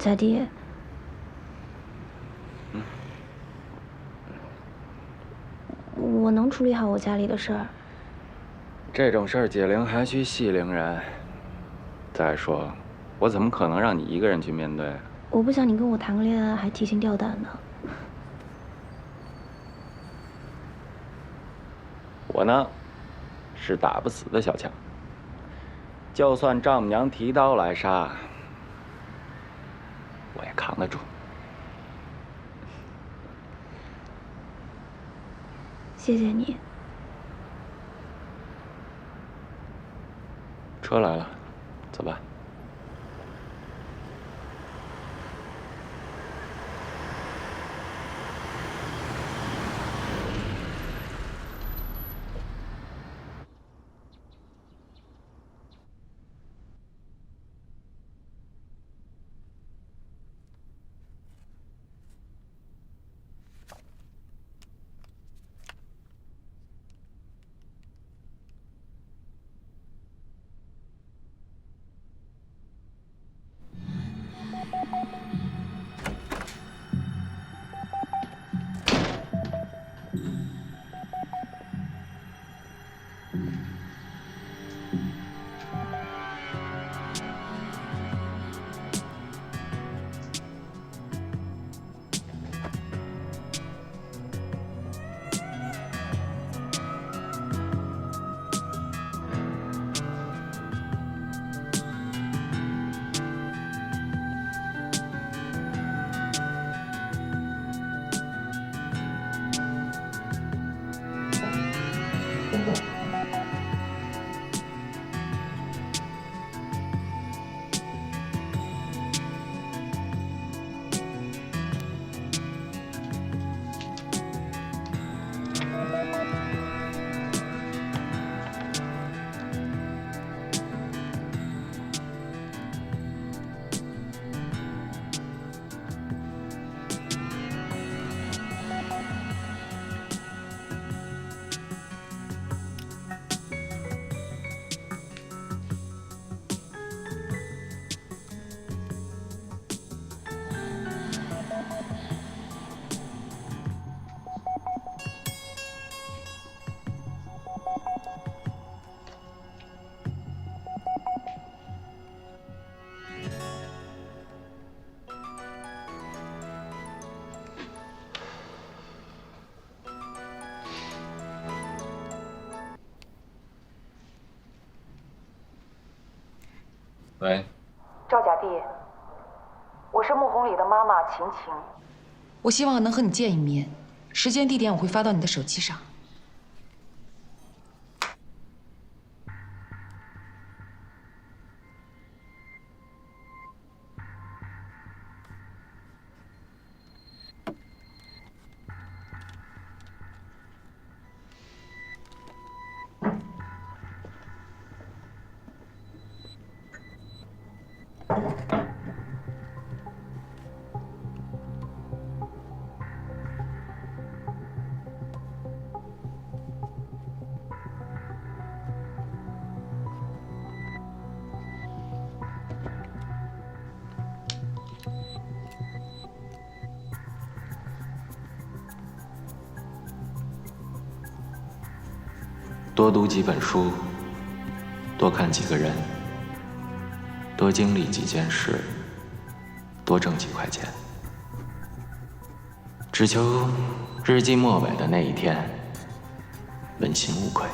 在地。我能处理好我家里的事儿。这种事儿解铃还需系铃人。再说，我怎么可能让你一个人去面对？我不想你跟我谈个恋爱还提心吊胆的。我呢，是打不死的小强。就算丈母娘提刀来杀，我也扛得住。谢谢你。车来了，走吧。喂，赵甲弟，我是穆红礼的妈妈秦晴。我希望能和你见一面，时间地点我会发到你的手机上。多读几本书，多看几个人，多经历几件事，多挣几块钱，只求日记末尾的那一天，问心无愧。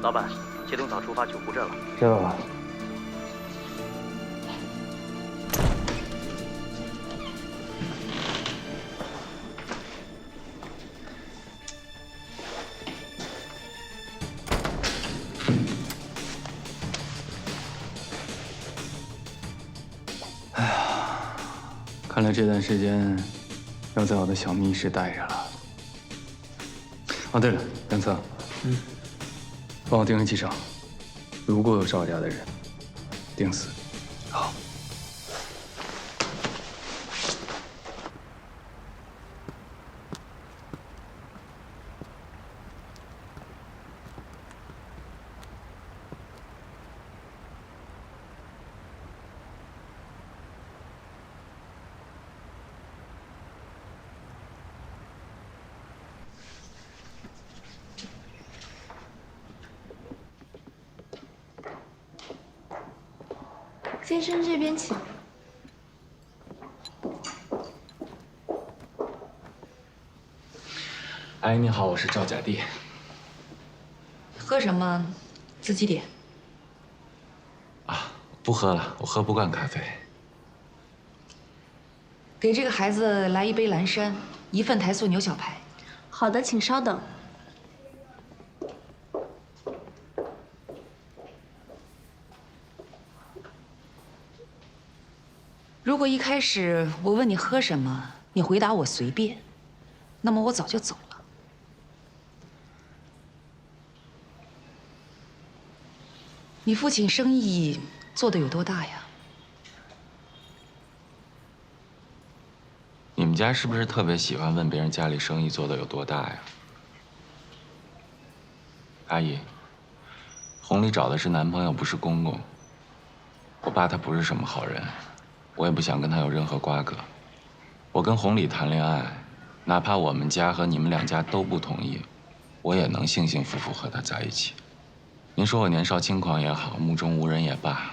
老板，谢东早出发去湖镇了。知道了。哎呀，看来这段时间要在我的小密室待着了。哦，对了，梁策，帮我盯着机场，如果有赵家的人，定死。好。先生这边请。阿姨你好，我是赵甲弟。喝什么，自己点。啊，不喝了，我喝不惯咖啡。给这个孩子来一杯蓝山，1份台塑牛小排。好的，请稍等。如果一开始我问你喝什么，你回答我随便，那么我早就走了。你父亲生意做得有多大呀？你们家是不是特别喜欢问别人家里生意做得有多大呀？阿姨，红丽找的是男朋友，不是公公。我爸他不是什么好人，我也不想跟他有任何瓜葛。我跟红丽谈恋爱，哪怕我们家和你们两家都不同意，我也能幸幸福福和他在一起。您说我年少轻狂也好，目中无人也罢，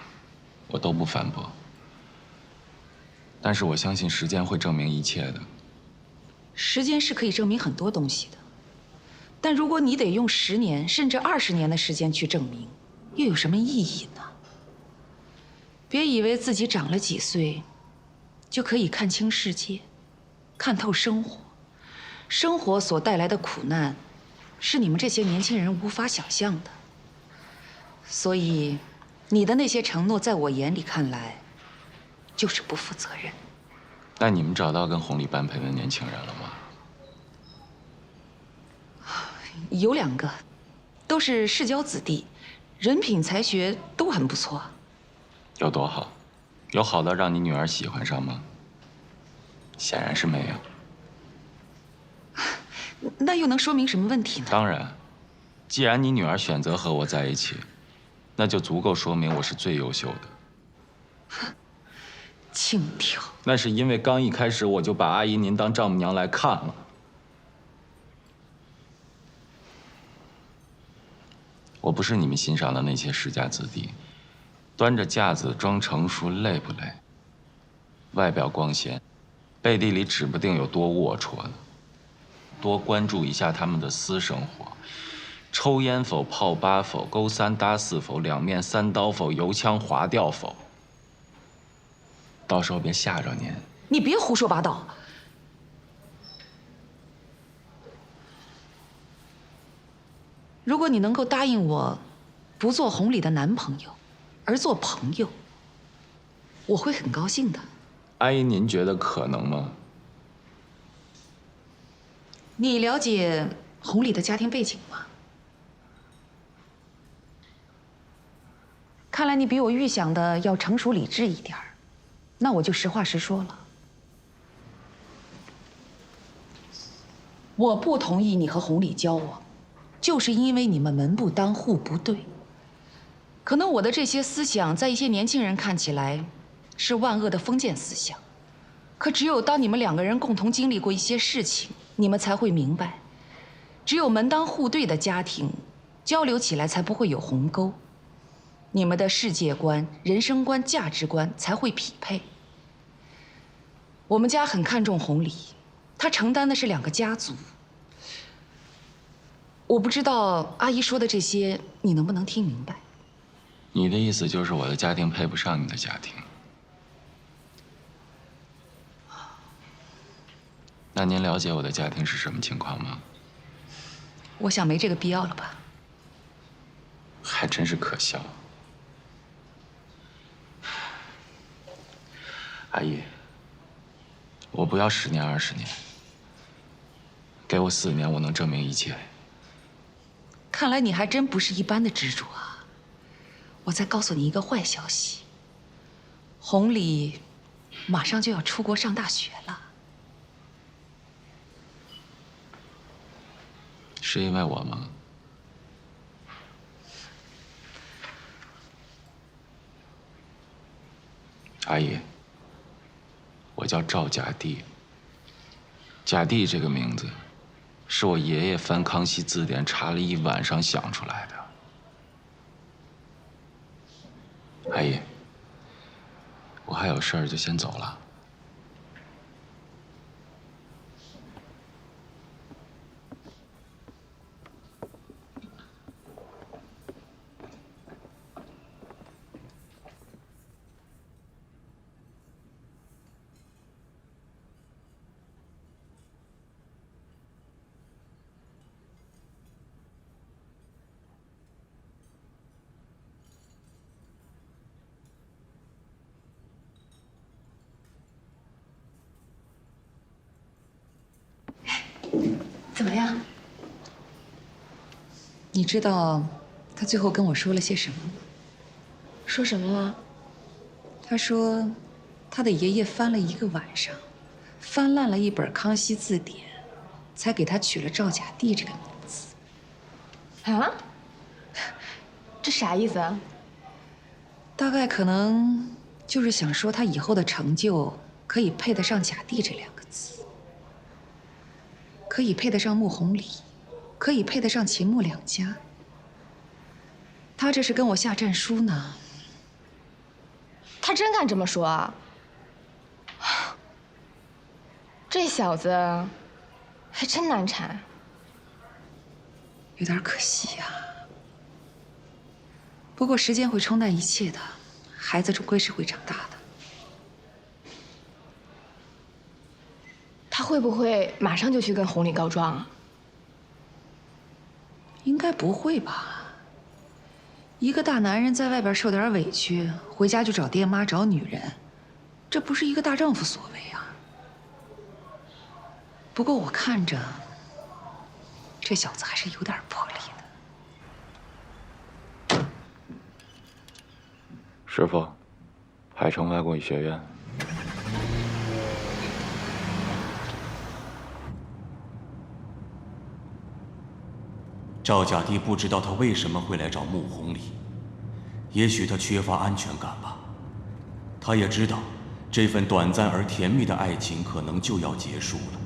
我都不反驳。但是我相信时间会证明一切的。时间是可以证明很多东西的，但如果你得用10年甚至20年的时间去证明，又有什么意义呢？别以为自己长了几岁，就可以看清世界，看透生活。生活所带来的苦难，是你们这些年轻人无法想象的。所以，你的那些承诺，在我眼里看来，就是不负责任。那你们找到跟红丽般配的年轻人了吗？有2个，都是世交子弟，人品才学都很不错。有多好？有好到让你女儿喜欢上吗？显然是没有。那又能说明什么问题呢？当然，既然你女儿选择和我在一起，那就足够说明我是最优秀的。轻佻。那是因为刚一开始我就把阿姨您当丈母娘来看了。我不是你们欣赏的那些世家子弟，端着架子装成熟累不累？外表光鲜，背地里指不定有多龌龊呢。多关注一下他们的私生活，抽烟否？泡吧否？勾3搭4否？两面3刀否？油腔滑调否？到时候别吓着您。你别胡说八道。如果你能够答应我，不做红丽的男朋友，而做朋友，我会很高兴的。阿姨，您觉得可能吗？你了解红丽的家庭背景吗？看来你比我预想的要成熟理智一点儿，那我就实话实说了。我不同意你和红丽交往，就是因为你们门不当户不对。可能我的这些思想在一些年轻人看起来是万恶的封建思想，可只有当你们2个人共同经历过一些事情，你们才会明白，只有门当户对的家庭，交流起来才不会有鸿沟，你们的世界观、人生观、价值观才会匹配。我们家很看重红丽，她承担的是2个家族。我不知道阿姨说的这些你能不能听明白？你的意思就是我的家庭配不上你的家庭？那您了解我的家庭是什么情况吗？我想没这个必要了吧。还真是可笑。阿姨，我不要10年20年，给我4年，我能证明一切。看来你还真不是一般的执着啊！我再告诉你一个坏消息，红礼马上就要出国上大学了。是因为我吗？阿姨，我叫赵甲第。甲第这个名字，是我爷爷翻《康熙字典》查了1晚上想出来的。阿姨，我还有事儿，就先走了。怎么样？你知道他最后跟我说了些什么吗？说什么了？他说，他的爷爷翻了1个晚上，翻烂了一本《康熙字典》，才给他取了赵甲第这个名字。啊？这啥意思啊？大概可能就是想说他以后的成就可以配得上甲第这2个字，可以配得上穆弘礼，可以配得上秦穆2家。他这是跟我下战书呢。他真敢这么说啊？这小子还真难缠。有点可惜呀。不过时间会冲淡一切的，孩子终归是会长大的。他会不会马上就去跟红礼告状啊？应该不会吧？一个大男人在外边受点委屈，回家就找爹妈找女人，这不是一个大丈夫所为啊。不过我看着，这小子还是有点魄力的。师傅，海城外国语学院。赵甲第不知道他为什么会来找穆弘礼，也许他缺乏安全感吧。他也知道，这份短暂而甜蜜的爱情可能就要结束了。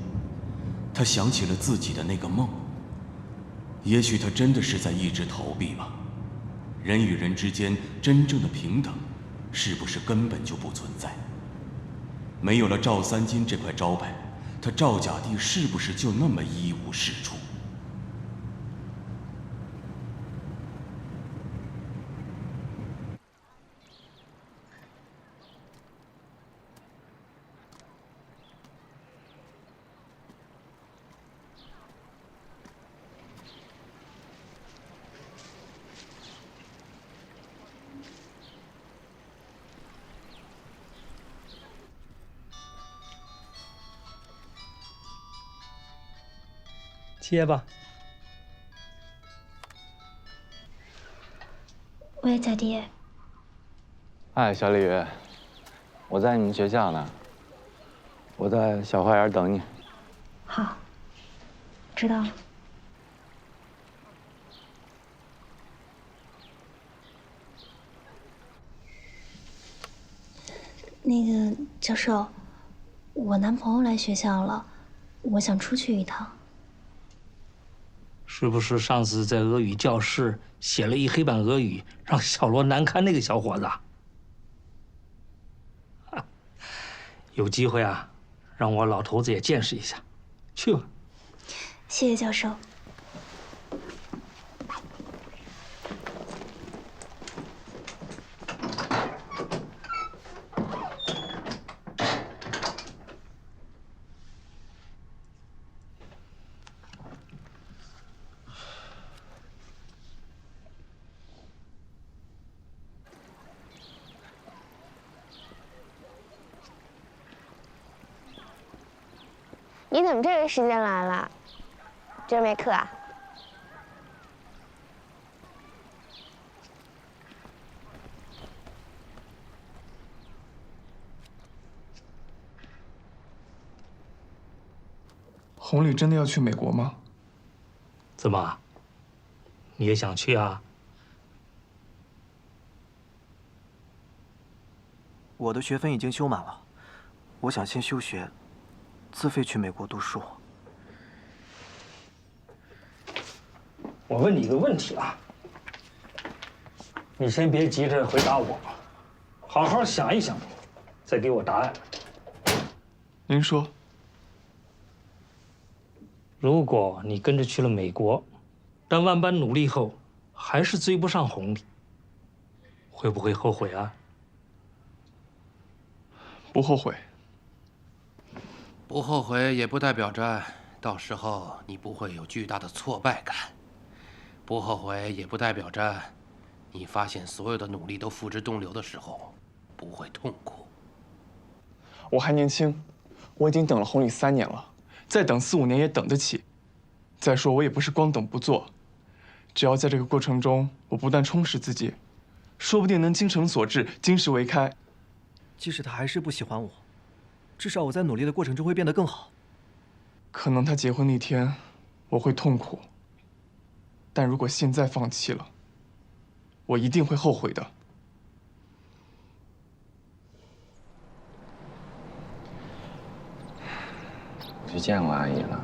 他想起了自己的那个梦，也许他真的是在一直逃避吧。人与人之间真正的平等，是不是根本就不存在？没有了赵三金这块招牌，他赵甲第是不是就那么一无是处？接吧。喂，甲第。哎，小李，我在你们学校呢，我在小花园等你。好，知道了。那个教授，我男朋友来学校了，我想出去一趟。是不是上次在俄语教室写了一黑板俄语，让小罗难堪那个小伙子？有机会啊，让我老头子也见识一下。去吧。谢谢教授。你怎么这个时间来了？今儿没课啊？红礼真的要去美国吗？怎么？你也想去啊？我的学分已经修满了，我想先休学，自费去美国读书。我问你一个问题啊，你先别急着回答我，好好想一想，再给我答案。您说。如果你跟着去了美国，但万般努力后还是追不上红礼，会不会后悔啊？不后悔。不后悔也不代表着到时候你不会有巨大的挫败感。不后悔也不代表着你发现所有的努力都付之东流的时候不会痛苦。我还年轻，我已经等了红礼3年了，再等4、5年也等得起。再说我也不是光等不做，只要在这个过程中我不断充实自己，说不定能精诚所至，金石为开。即使他还是不喜欢我，至少我在努力的过程中会变得更好。可能他结婚那天我会痛苦，但如果现在放弃了，我一定会后悔的。我去见过阿姨了。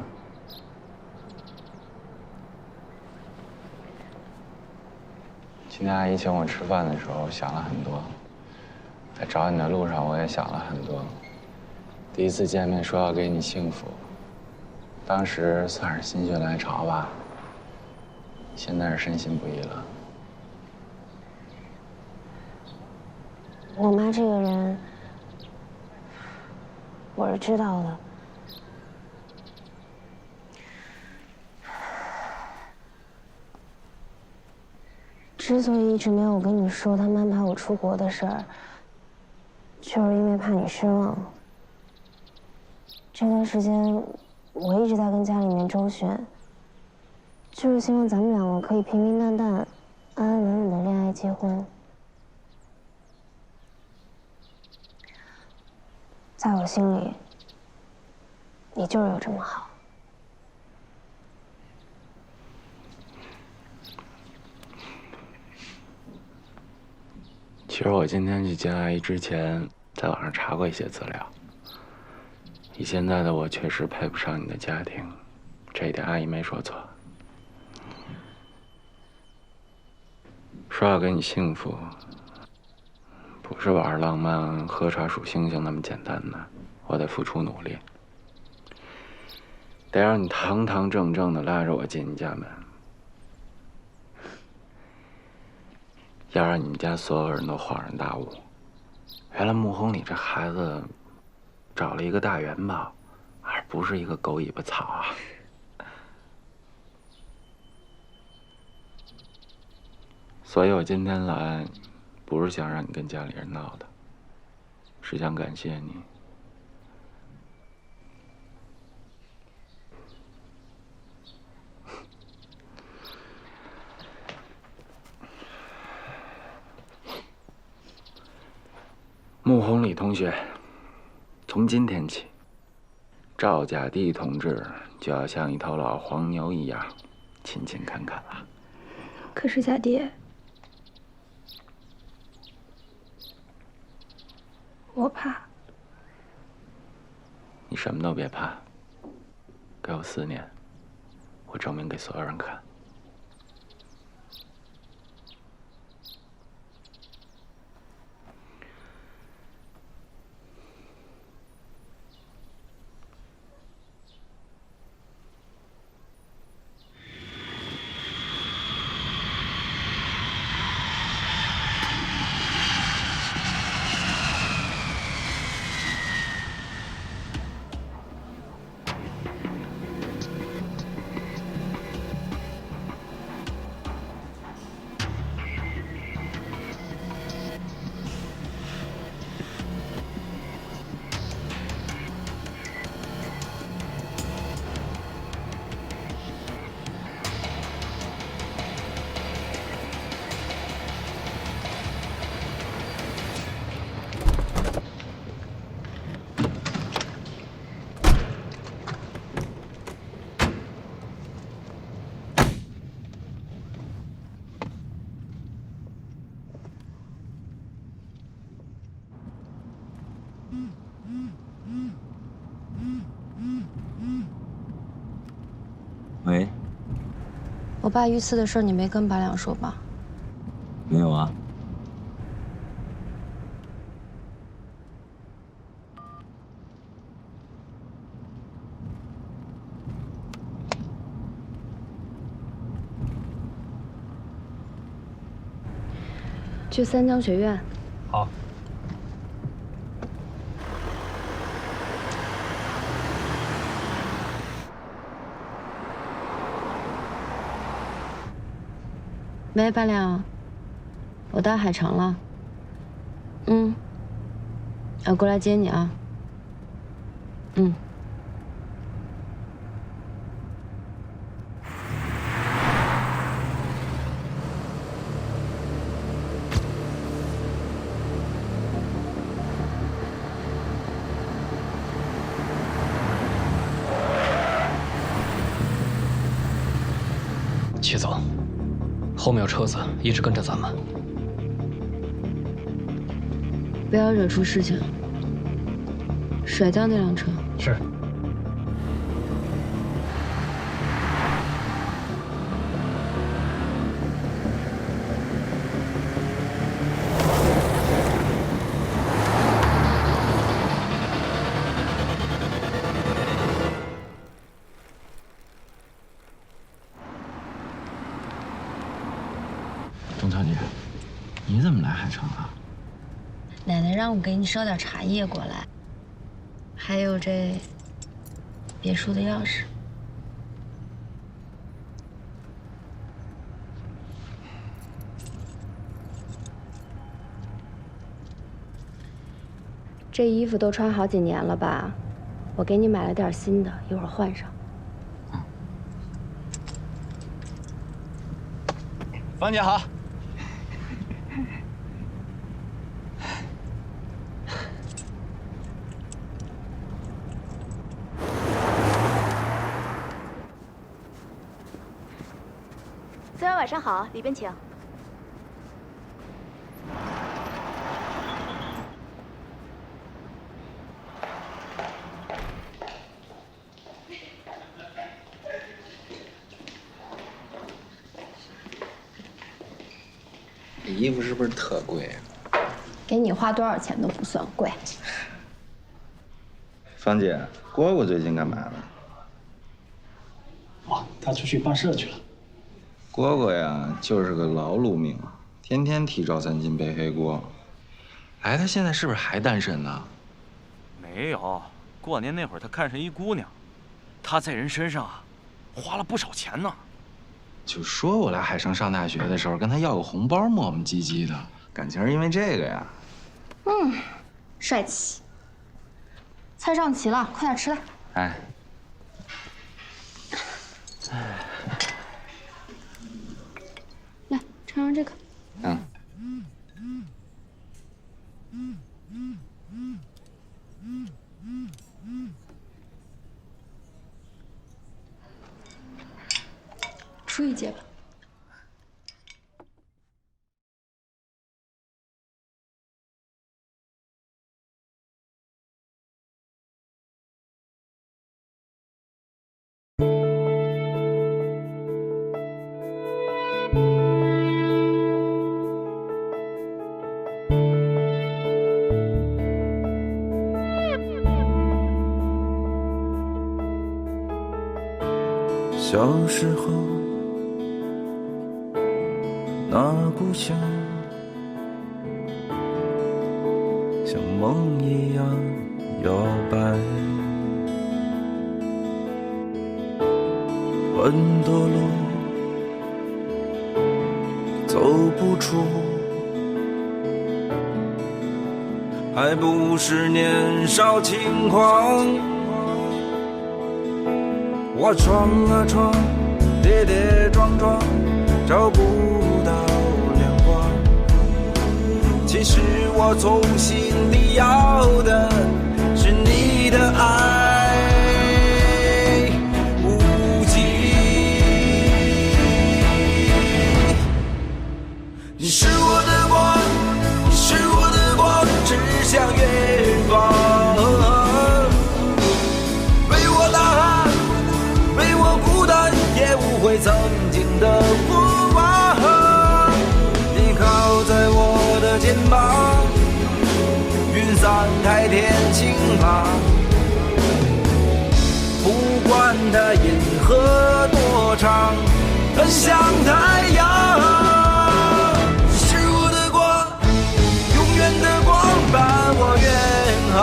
今天阿姨请我吃饭的时候，想了很多。在找你的路上，我也想了很多。第一次见面说要给你幸福，当时算是心血来潮吧。现在是深信不疑了。我妈这个人，我是知道的。之所以一直没有跟你说他们安排我出国的事儿，就是因为怕你失望。这段时间我一直在跟家里面周旋，就是希望咱们两个可以平平淡淡、安安稳稳的恋爱结婚。在我心里，你就是有这么好。其实我今天去见阿姨之前，在网上查过一些资料。以现在的我确实配不上你的家庭，这一点阿姨没说错。说要给你幸福，不是玩浪漫、喝茶数星星那么简单的，我得付出努力，得让你堂堂正正的拉着我进你家门。要让你们家所有人都恍然大悟，原来穆红礼这孩子找了一个大元宝，而不是一个狗尾巴草啊！所以我今天来，不是想让你跟家里人闹的，是想感谢你。穆红礼同学，从今天起，赵甲第同志就要像一头老黄牛一样，勤勤恳恳了。可是贾爹，我怕。你什么都别怕，给我4年，我证明给所有人看。喂，我爸遇刺的事你没跟白亮说吧？没有啊。去三江学院。好。喂，白亮，我到海城了。我过来接你啊。齐总，后面有车子一直跟着咱们，不要惹出事情，甩掉那辆车。是。钟小姐，你怎么来海城啊？奶奶让我给你捎点茶叶过来，还有这别墅的钥匙。这衣服都穿好几年了吧？我给你买了点新的，一会儿换上。芳姐好。司员晚上好，里边请。这衣服是不是特贵啊？给你花多少钱都不算贵。芳姐，蝈蝈最近干嘛呢？哦，他出去办事去了。蝈蝈呀，就是个劳碌命，天天替赵三金背黑锅。哎，他现在是不是还单身呢？没有，过年那会儿他看上一姑娘，他在人身上啊，花了不少钱呢。就说我来海城上大学的时候跟他要个红包，磨磨唧唧的，感情是因为这个呀。帅气。菜上齐了，快点吃来。哎。来，尝尝这个。出一截吧。小时候，那故乡像梦一样摇摆，很多路走不出，还不是年少轻狂。我闯啊闯，跌跌撞撞，找不到亮光。其实我从心里要的是你的爱无尽。你是我的光，你是我的光，指向远方。让开天晴朗。不管它银河多长，很像太阳。是我的光，永远的光伴我远航。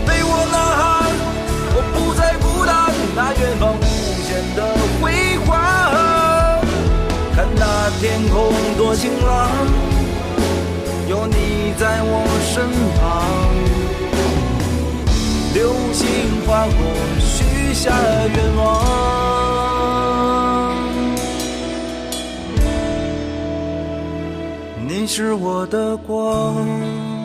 陪我呐喊，我不再孤单，那远方无限的辉煌。看那天空多晴朗，有你在我身旁。流星划过，许下愿望。你是我的光。